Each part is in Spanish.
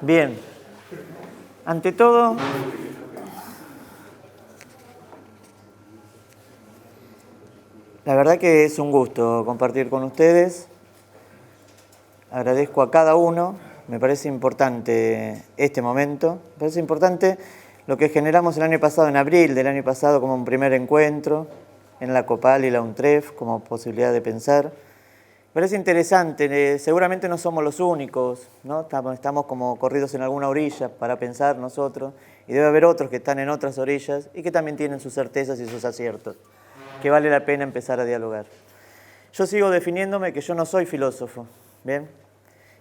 Bien, ante todo, la verdad que es un gusto compartir con ustedes. Agradezco a cada uno, me parece importante este momento, me parece importante lo que generamos el año pasado, en abril del año pasado, como un primer encuentro en la COPAL y la UNTREF, como posibilidad de pensar. Me parece interesante, seguramente no somos los únicos, ¿no? Estamos como corridos en alguna orilla para pensar nosotros, y debe haber otros que están en otras orillas y que también tienen sus certezas y sus aciertos, que vale la pena empezar a dialogar. Yo sigo definiéndome que yo no soy filósofo, ¿bien?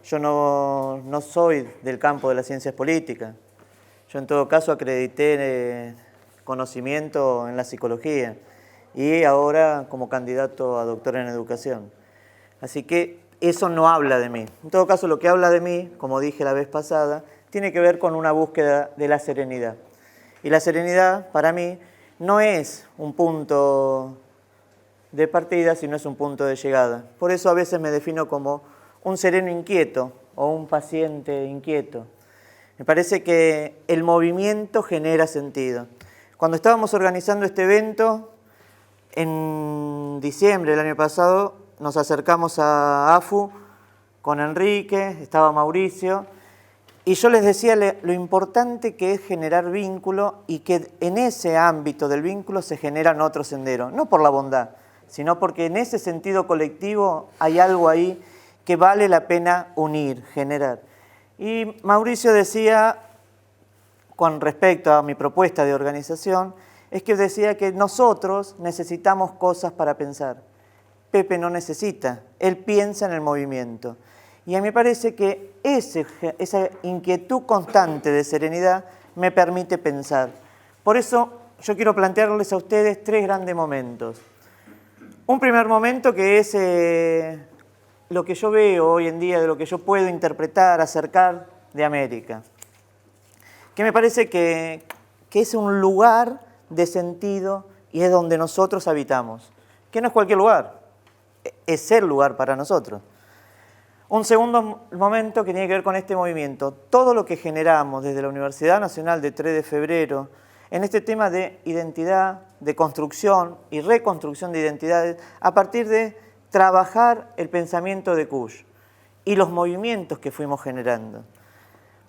Yo no soy del campo de las ciencias políticas. Yo en todo caso acredité conocimiento en la psicología y ahora como candidato a doctor en educación. Así que eso no habla de mí. En todo caso, lo que habla de mí, como dije la vez pasada, tiene que ver con una búsqueda de la serenidad. Y la serenidad, para mí, no es un punto de partida, sino es un punto de llegada. Por eso a veces me defino como un sereno inquieto o un paciente inquieto. Me parece que el movimiento genera sentido. Cuando estábamos organizando este evento, en diciembre del año pasado, nos acercamos a AFU con Enrique, estaba Mauricio, y yo les decía lo importante que es generar vínculo y que en ese ámbito del vínculo se generan otros senderos, no por la bondad, sino porque en ese sentido colectivo hay algo ahí que vale la pena unir, generar. Y Mauricio decía, con respecto a mi propuesta de organización, es que decía que nosotros necesitamos cosas para pensar. Pepe no necesita, él piensa en el movimiento. Y a mí me parece que esa inquietud constante de serenidad me permite pensar. Por eso yo quiero plantearles a ustedes tres grandes momentos. Un primer momento que es lo que yo veo hoy en día, de lo que yo puedo interpretar, acercar de América. Que me parece que es un lugar de sentido y es donde nosotros habitamos. Que no es cualquier lugar. Es el lugar para nosotros. Un segundo momento que tiene que ver con este movimiento. Todo lo que generamos desde la Universidad Nacional de 3 de Febrero en este tema de identidad, de construcción y reconstrucción de identidades a partir de trabajar el pensamiento de Kusch y los movimientos que fuimos generando.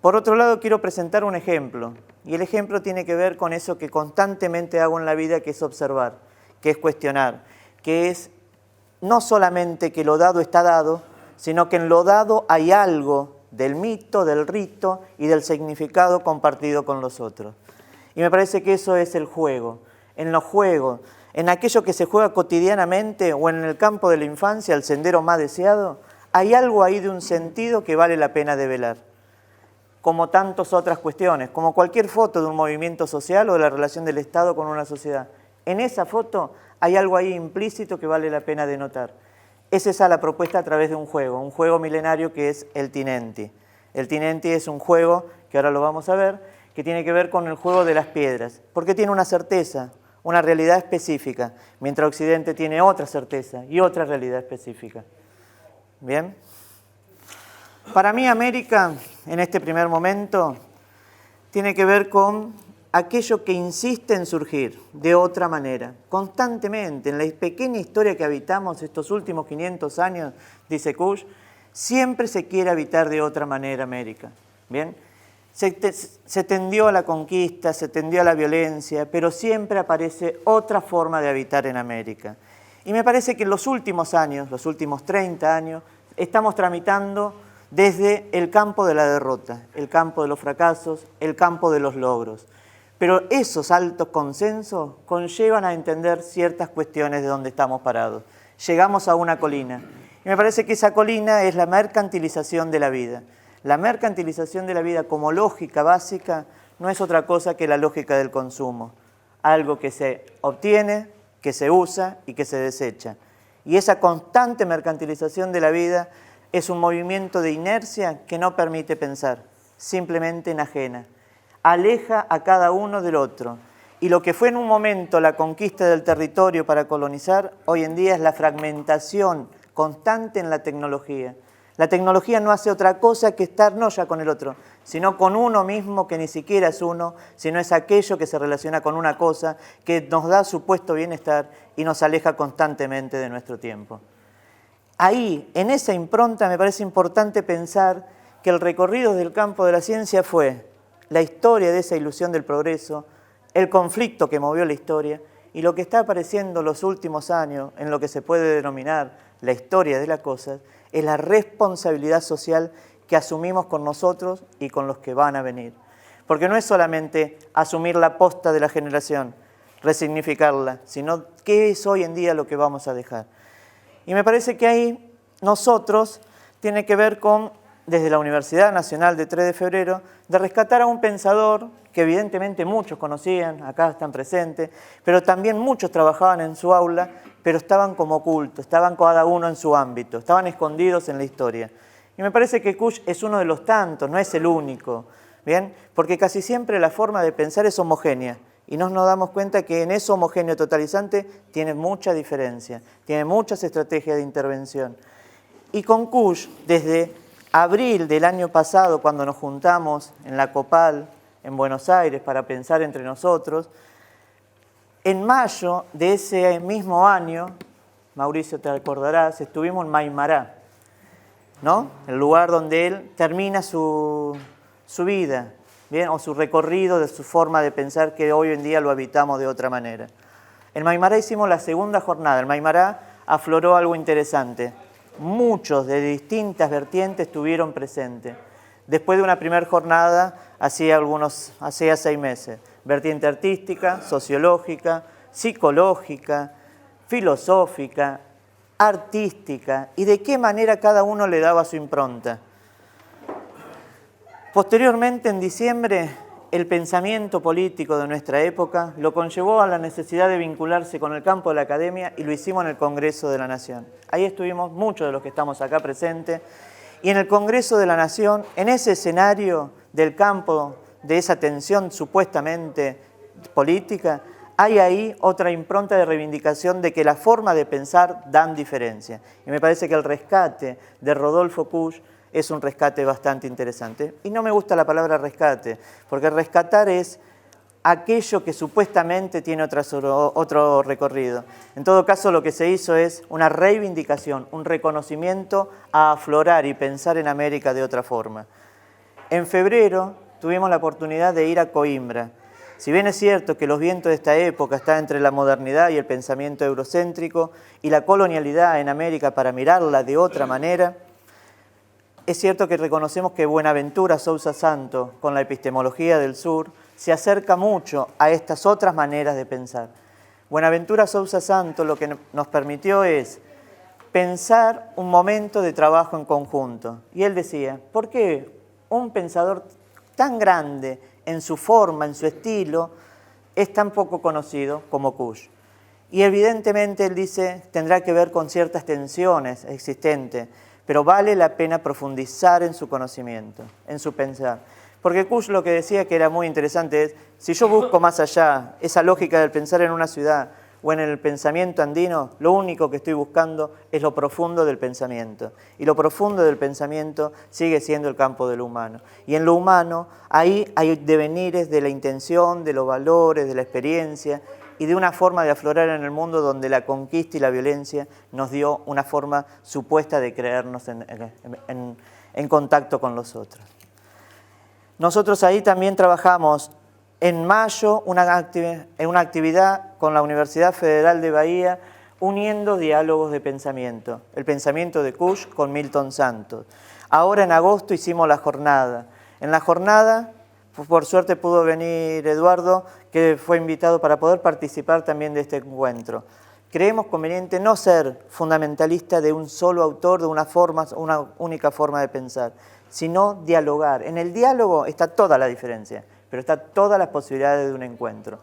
Por otro lado, quiero presentar un ejemplo. Y el ejemplo tiene que ver con eso que constantemente hago en la vida, que es observar, que es cuestionar, que es no solamente que lo dado está dado, sino que en lo dado hay algo del mito, del rito y del significado compartido con los otros. Y me parece que eso es el juego. En los juegos, en aquello que se juega cotidianamente o en el campo de la infancia, el sendero más deseado, hay algo ahí de un sentido que vale la pena develar. Como tantas otras cuestiones, como cualquier foto de un movimiento social o de la relación del Estado con una sociedad. En esa foto hay algo ahí implícito que vale la pena denotar. Es esa la propuesta a través de un juego milenario que es el Tinenti. El Tinenti es un juego, que ahora lo vamos a ver, que tiene que ver con el juego de las piedras, porque tiene una certeza, una realidad específica, mientras Occidente tiene otra certeza y otra realidad específica. ¿Bien? Para mí América, en este primer momento, tiene que ver con aquello que insiste en surgir de otra manera, constantemente. En la pequeña historia que habitamos estos últimos 500 años, dice Kusch, siempre se quiere habitar de otra manera América. ¿Bien? Se tendió a la conquista, se tendió a la violencia, pero siempre aparece otra forma de habitar en América. Y me parece que en los últimos años, los últimos 30 años, estamos tramitando desde el campo de la derrota, el campo de los fracasos, el campo de los logros. Pero esos altos consensos conllevan a entender ciertas cuestiones de dónde estamos parados. Llegamos a una colina. Y me parece que esa colina es la mercantilización de la vida. La mercantilización de la vida como lógica básica no es otra cosa que la lógica del consumo. Algo que se obtiene, que se usa y que se desecha. Y esa constante mercantilización de la vida es un movimiento de inercia que no permite pensar, simplemente enajena. Aleja a cada uno del otro. Y lo que fue en un momento la conquista del territorio para colonizar, hoy en día es la fragmentación constante en la tecnología. La tecnología no hace otra cosa que estar no ya con el otro, sino con uno mismo que ni siquiera es uno, sino es aquello que se relaciona con una cosa, que nos da supuesto bienestar y nos aleja constantemente de nuestro tiempo. Ahí, en esa impronta, me parece importante pensar que el recorrido del campo de la ciencia fue la historia de esa ilusión del progreso, el conflicto que movió la historia y lo que está apareciendo los últimos años en lo que se puede denominar la historia de las cosas, es la responsabilidad social que asumimos con nosotros y con los que van a venir. Porque no es solamente asumir la posta de la generación, resignificarla, sino qué es hoy en día lo que vamos a dejar. Y me parece que ahí nosotros tiene que ver con, desde la Universidad Nacional de 3 de Febrero, de rescatar a un pensador que evidentemente muchos conocían, acá están presentes, pero también muchos trabajaban en su aula, pero estaban como ocultos, estaban cada uno en su ámbito, estaban escondidos en la historia. Y me parece que Kusch es uno de los tantos, no es el único, ¿bien? Porque casi siempre la forma de pensar es homogénea, y nos damos cuenta que en eso homogéneo totalizante tiene mucha diferencia, tiene muchas estrategias de intervención. Y con Kusch, desde abril del año pasado, cuando nos juntamos en la Copal, en Buenos Aires, para pensar entre nosotros, en mayo de ese mismo año, Mauricio te acordarás, estuvimos en Maimará, ¿no? El lugar donde él termina su vida, ¿bien? O su recorrido de su forma de pensar que hoy en día lo habitamos de otra manera. En Maimará hicimos la segunda jornada. En Maimará afloró algo interesante. Muchos de distintas vertientes estuvieron presentes. Después de una primera jornada, hacía 6 meses, vertiente artística, sociológica, psicológica, filosófica, artística, y de qué manera cada uno le daba su impronta. Posteriormente, en diciembre, el pensamiento político de nuestra época lo conllevó a la necesidad de vincularse con el campo de la academia y lo hicimos en el Congreso de la Nación. Ahí estuvimos muchos de los que estamos acá presentes. Y en el Congreso de la Nación, en ese escenario del campo de esa tensión supuestamente política, hay ahí otra impronta de reivindicación de que la forma de pensar dan diferencia. Y me parece que el rescate de Rodolfo Kusch es un rescate bastante interesante. Y no me gusta la palabra rescate, porque rescatar es aquello que supuestamente tiene otro recorrido. En todo caso, lo que se hizo es una reivindicación, un reconocimiento a aflorar y pensar en América de otra forma. En febrero tuvimos la oportunidad de ir a Coimbra. Si bien es cierto que los vientos de esta época están entre la modernidad y el pensamiento eurocéntrico y la colonialidad en América para mirarla de otra manera, es cierto que reconocemos que Buenaventura Sousa Santos, con la epistemología del sur, se acerca mucho a estas otras maneras de pensar. Buenaventura Sousa Santos lo que nos permitió es pensar un momento de trabajo en conjunto. Y él decía, ¿por qué un pensador tan grande en su forma, en su estilo, es tan poco conocido como Kusch? Y evidentemente él dice, tendrá que ver con ciertas tensiones existentes, pero vale la pena profundizar en su conocimiento, en su pensar. Porque Kusch lo que decía que era muy interesante es, si yo busco más allá esa lógica del pensar en una ciudad o en el pensamiento andino, lo único que estoy buscando es lo profundo del pensamiento. Y lo profundo del pensamiento sigue siendo el campo de lo humano. Y en lo humano, ahí hay devenires de la intención, de los valores, de la experiencia y de una forma de aflorar en el mundo donde la conquista y la violencia nos dio una forma supuesta de creernos en contacto con los otros. Nosotros ahí también trabajamos en mayo en una actividad con la Universidad Federal de Bahía, uniendo diálogos de pensamiento. El pensamiento de Kusch con Milton Santos. Ahora en agosto hicimos la jornada. En la jornada, por suerte pudo venir Eduardo, que fue invitado para poder participar también de este encuentro. Creemos conveniente no ser fundamentalista de un solo autor, de una única forma de pensar, sino dialogar. En el diálogo está toda la diferencia, pero está todas las posibilidades de un encuentro.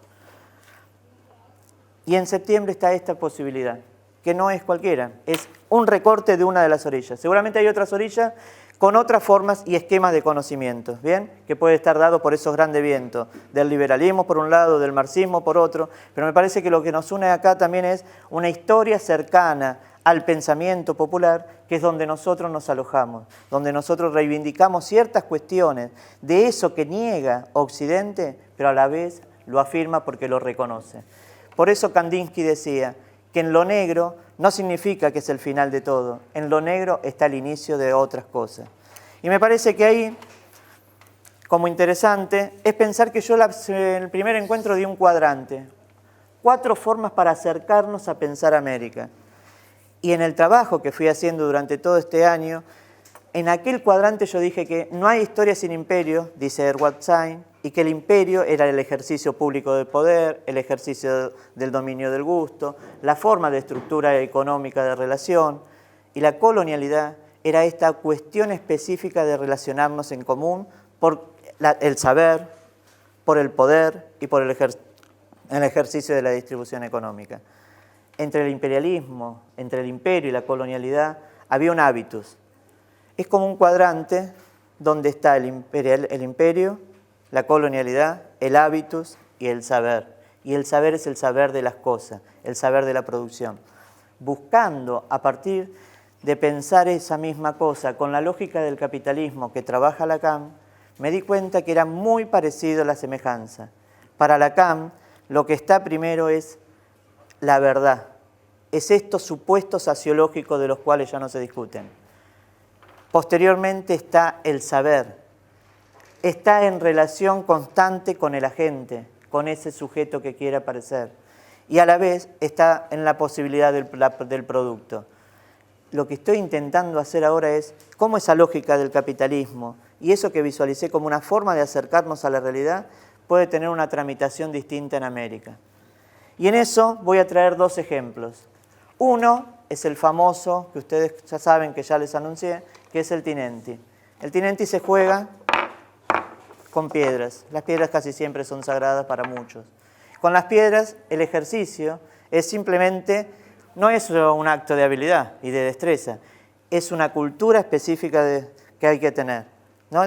Y en septiembre está esta posibilidad, que no es cualquiera, es un recorte de una de las orillas. Seguramente hay otras orillas con otras formas y esquemas de conocimiento, ¿bien? Que puede estar dado por esos grandes vientos, del liberalismo por un lado, del marxismo por otro, pero me parece que lo que nos une acá también es una historia cercana al pensamiento popular, que es donde nosotros nos alojamos, donde nosotros reivindicamos ciertas cuestiones de eso que niega Occidente, pero a la vez lo afirma porque lo reconoce. Por eso Kandinsky decía que en lo negro no significa que es el final de todo, en lo negro está el inicio de otras cosas. Y me parece que ahí, como interesante, es pensar que yo en el primer encuentro di un cuadrante, 4 formas para acercarnos a pensar América. Y en el trabajo que fui haciendo durante todo este año, en aquel cuadrante yo dije que no hay historia sin imperio, dice Edward Said, y que el imperio era el ejercicio público del poder, el ejercicio del dominio del gusto, la forma de estructura económica de relación, y la colonialidad era esta cuestión específica de relacionarnos en común por el saber, por el poder y por el ejercicio de la distribución económica. Entre el imperialismo, entre el imperio y la colonialidad, había un hábitus. Es como un cuadrante donde está el imperio, la colonialidad, el hábitus y el saber. Y el saber es el saber de las cosas, el saber de la producción. Buscando a partir de pensar esa misma cosa con la lógica del capitalismo que trabaja Lacan, me di cuenta que era muy parecido a la semejanza. Para Lacan, lo que está primero es la verdad. Es estos supuestos axiológicos de los cuales ya no se discuten. Posteriormente está el saber. Está en relación constante con el agente, con ese sujeto que quiere aparecer. Y a la vez está en la posibilidad del producto. Lo que estoy intentando hacer ahora es cómo esa lógica del capitalismo y eso que visualicé como una forma de acercarnos a la realidad puede tener una tramitación distinta en América. Y en eso voy a traer 2 ejemplos. Uno es el famoso, que ustedes ya saben, que ya les anuncié, que es el Tinenti. El Tinenti se juega con piedras. Las piedras casi siempre son sagradas para muchos. Con las piedras, el ejercicio es simplemente, no es un acto de habilidad y de destreza, es una cultura específica que hay que tener, ¿no?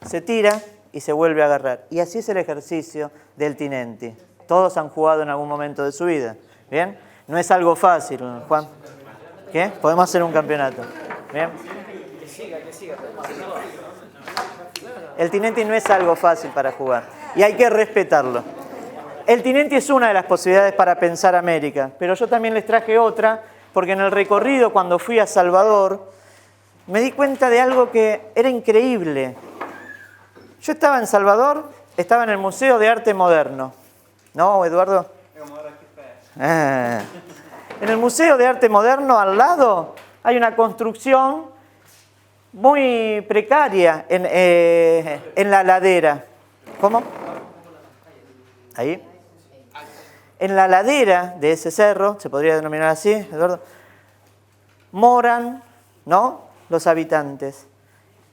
Se tira y se vuelve a agarrar. Y así es el ejercicio del Tinenti. Todos han jugado en algún momento de su vida. ¿Bien? No es algo fácil, Juan. ¿Qué? Podemos hacer un campeonato. ¿Bien? Que siga. El Tinenti no es algo fácil para jugar y hay que respetarlo. El Tinenti es una de las posibilidades para pensar América, pero yo también les traje otra porque en el recorrido cuando fui a Salvador me di cuenta de algo que era increíble. Yo estaba en Salvador, estaba en el Museo de Arte Moderno. ¿No, Eduardo? En el Museo de Arte Moderno, al lado, hay una construcción muy precaria en la ladera. ¿Cómo? Ahí. En la ladera de ese cerro, se podría denominar así, Eduardo, moran, ¿no?, los habitantes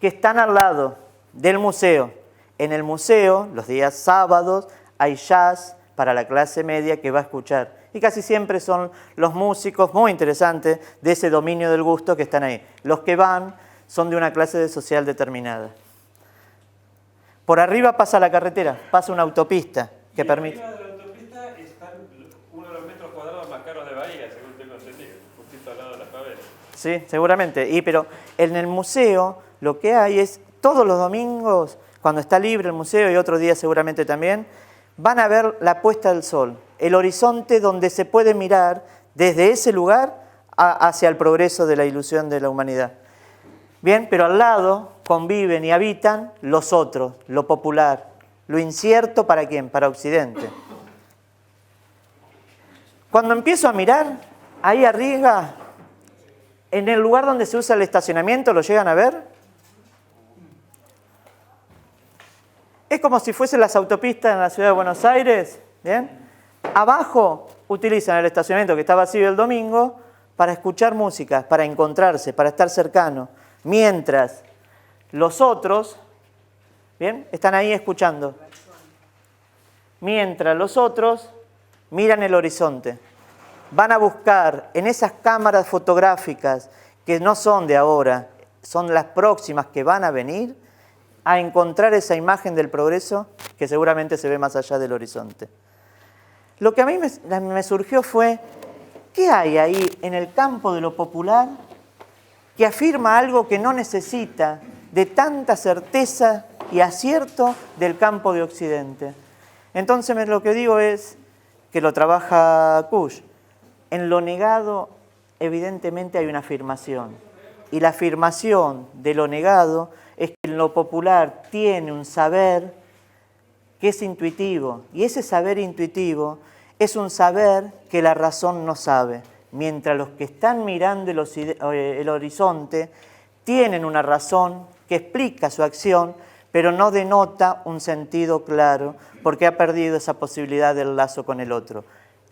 que están al lado del museo. En el museo, los días sábados, hay jazz para la clase media que va a escuchar. Y casi siempre son los músicos muy interesantes de ese dominio del gusto que están ahí. Los que van son de una clase social determinada. Por arriba pasa la carretera, pasa una autopista que permite... Arriba de la autopista están uno de los metros cuadrados más caros de Bahía, según tengo entendido, justito al lado de la favela. Sí, seguramente. Pero en el museo lo que hay es, todos los domingos, cuando está libre el museo y otro día seguramente también, van a ver la puesta del sol, el horizonte donde se puede mirar desde ese lugar hacia el progreso de la ilusión de la humanidad. Bien, pero al lado conviven y habitan los otros, lo popular, lo incierto, ¿para quién? Para Occidente. Cuando empiezo a mirar, ahí arriba, en el lugar donde se usa el estacionamiento, ¿lo llegan a ver? Es como si fuesen las autopistas en la ciudad de Buenos Aires, ¿bien? Abajo utilizan el estacionamiento que está vacío el domingo para escuchar música, para encontrarse, para estar cercanos. Mientras los otros, ¿bien?, están ahí escuchando. Mientras los otros miran el horizonte. Van a buscar en esas cámaras fotográficas que no son de ahora, son las próximas que van a venir, a encontrar esa imagen del progreso que seguramente se ve más allá del horizonte. Lo que a mí me surgió fue ¿Qué hay ahí en el campo de lo popular que afirma algo que no necesita de tanta certeza y acierto del campo de Occidente? Entonces lo que digo es, que lo trabaja Kusch, en lo negado evidentemente hay una afirmación. Y la afirmación de lo negado es que en lo popular tiene un saber que es intuitivo. Y ese saber intuitivo es un saber que la razón no sabe. Mientras los que están mirando el horizonte tienen una razón que explica su acción, pero no denota un sentido claro, porque ha perdido esa posibilidad del lazo con el otro.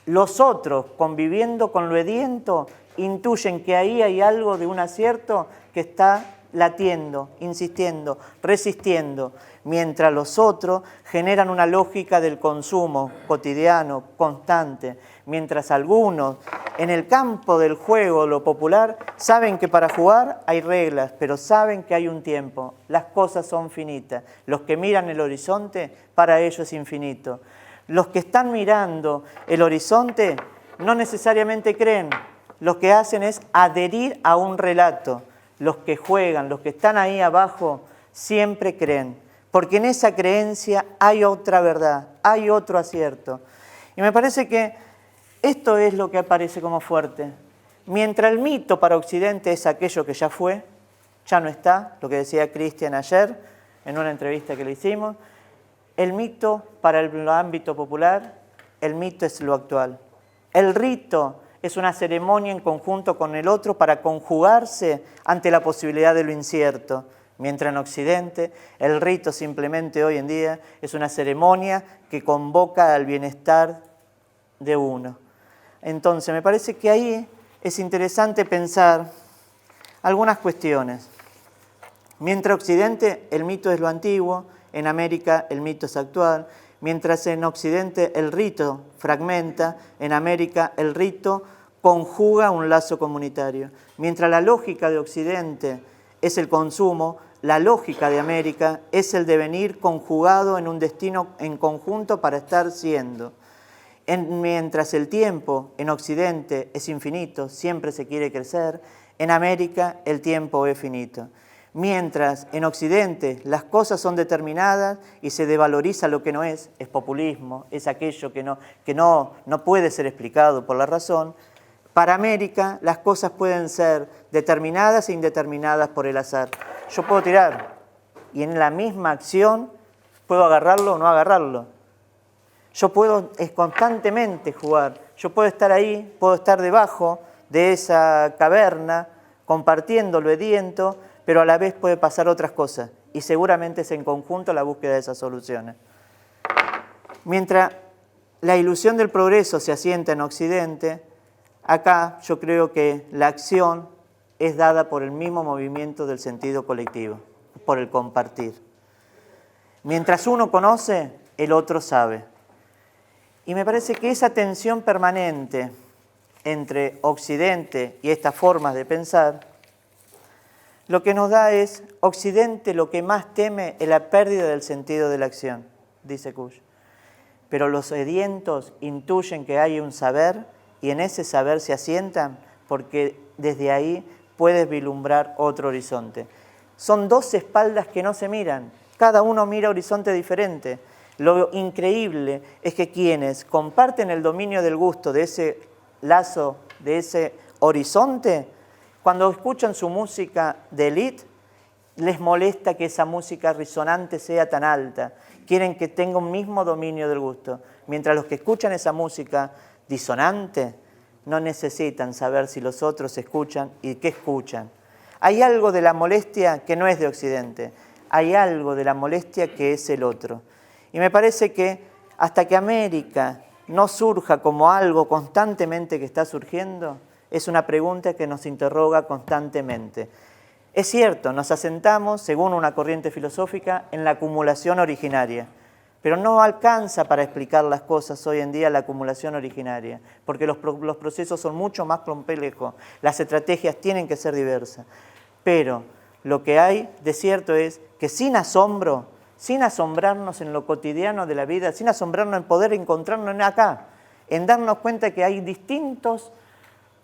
Los otros, conviviendo con lo ediento, intuyen que ahí hay algo de un acierto que está latiendo, insistiendo, resistiendo, mientras los otros generan una lógica del consumo cotidiano, constante, mientras algunos en el campo del juego, lo popular, saben que para jugar hay reglas, pero saben que hay un tiempo, las cosas son finitas. Los que miran el horizonte, para ellos es infinito. Los que están mirando el horizonte no necesariamente creen, lo que hacen es adherir a un relato. Los que juegan, los que están ahí abajo, siempre creen, porque en esa creencia hay otra verdad, hay otro acierto. Y me parece que esto es lo que aparece como fuerte. Mientras el mito para Occidente es aquello que ya fue, ya no está, lo que decía Cristian ayer en una entrevista que le hicimos, el mito para el ámbito popular, el mito es lo actual. El rito es una ceremonia en conjunto con el otro para conjugarse ante la posibilidad de lo incierto. Mientras en Occidente, el rito simplemente hoy en día es una ceremonia que convoca al bienestar de uno. Entonces, me parece que ahí es interesante pensar algunas cuestiones. Mientras en Occidente el mito es lo antiguo, en América el mito es actual. Mientras en Occidente el rito fragmenta, en América el rito conjuga un lazo comunitario. Mientras la lógica de Occidente es el consumo, la lógica de América es el devenir conjugado en un destino en conjunto para estar siendo. Mientras el tiempo en Occidente es infinito, siempre se quiere crecer, en América el tiempo es finito. Mientras en Occidente las cosas son determinadas y se devaloriza lo que no es populismo, es aquello que no puede ser explicado por la razón, para América las cosas pueden ser determinadas e indeterminadas por el azar. Yo puedo tirar y en la misma acción puedo agarrarlo o no agarrarlo. Yo puedo constantemente jugar, yo puedo estar ahí, puedo estar debajo de esa caverna compartiendo lo ediento, pero a la vez puede pasar otras cosas y seguramente es en conjunto la búsqueda de esas soluciones. Mientras la ilusión del progreso se asienta en Occidente, acá yo creo que la acción es dada por el mismo movimiento del sentido colectivo, por el compartir. Mientras uno conoce, el otro sabe. Y me parece que esa tensión permanente entre Occidente y estas formas de pensar, lo que nos da es, Occidente lo que más teme es la pérdida del sentido de la acción, dice Kusch. Pero los sedientos intuyen que hay un saber y en ese saber se asientan porque desde ahí puedes vislumbrar otro horizonte. Son dos espaldas que no se miran, cada uno mira horizonte diferente. Lo increíble es que quienes comparten el dominio del gusto de ese lazo, de ese horizonte, cuando escuchan su música de élite, les molesta que esa música risonante sea tan alta. Quieren que tenga un mismo dominio del gusto. Mientras los que escuchan esa música disonante no necesitan saber si los otros escuchan y qué escuchan. Hay algo de la molestia que no es de Occidente. Hay algo de la molestia que es el otro. Y me parece que hasta que América no surja como algo constantemente que está surgiendo, es una pregunta que nos interroga constantemente. Es cierto, nos asentamos, según una corriente filosófica, en la acumulación originaria, pero no alcanza para explicar las cosas hoy en día la acumulación originaria, porque los procesos son mucho más complejos, las estrategias tienen que ser diversas. Pero lo que hay de cierto es que sin asombro, sin asombrarnos en lo cotidiano de la vida, sin asombrarnos en poder encontrarnos acá, en darnos cuenta que hay distintos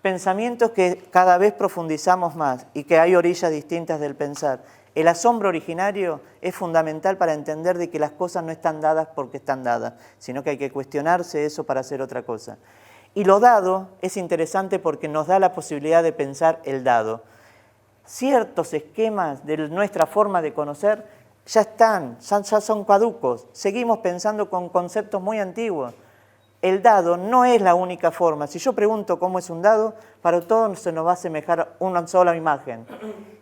pensamientos que cada vez profundizamos más y que hay orillas distintas del pensar. El asombro originario es fundamental para entender de que las cosas no están dadas porque están dadas, sino que hay que cuestionarse eso para hacer otra cosa. Y lo dado es interesante porque nos da la posibilidad de pensar el dado. Ciertos esquemas de nuestra forma de conocer ya están, ya son caducos. Seguimos pensando con conceptos muy antiguos. El dado no es la única forma. Si yo pregunto cómo es un dado, para todos se nos va a asemejar una sola imagen.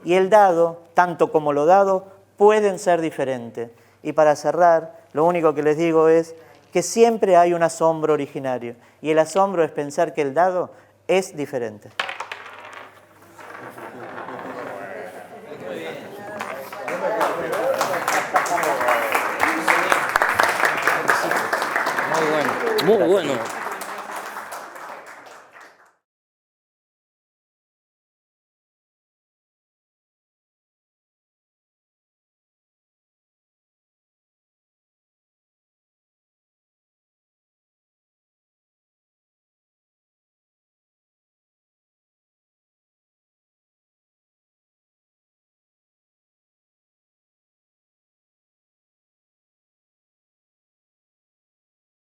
Y el dado, tanto como lo dado, pueden ser diferentes. Y para cerrar, lo único que les digo es que siempre hay un asombro originario. Y el asombro es pensar que el dado es diferente. Muy bueno.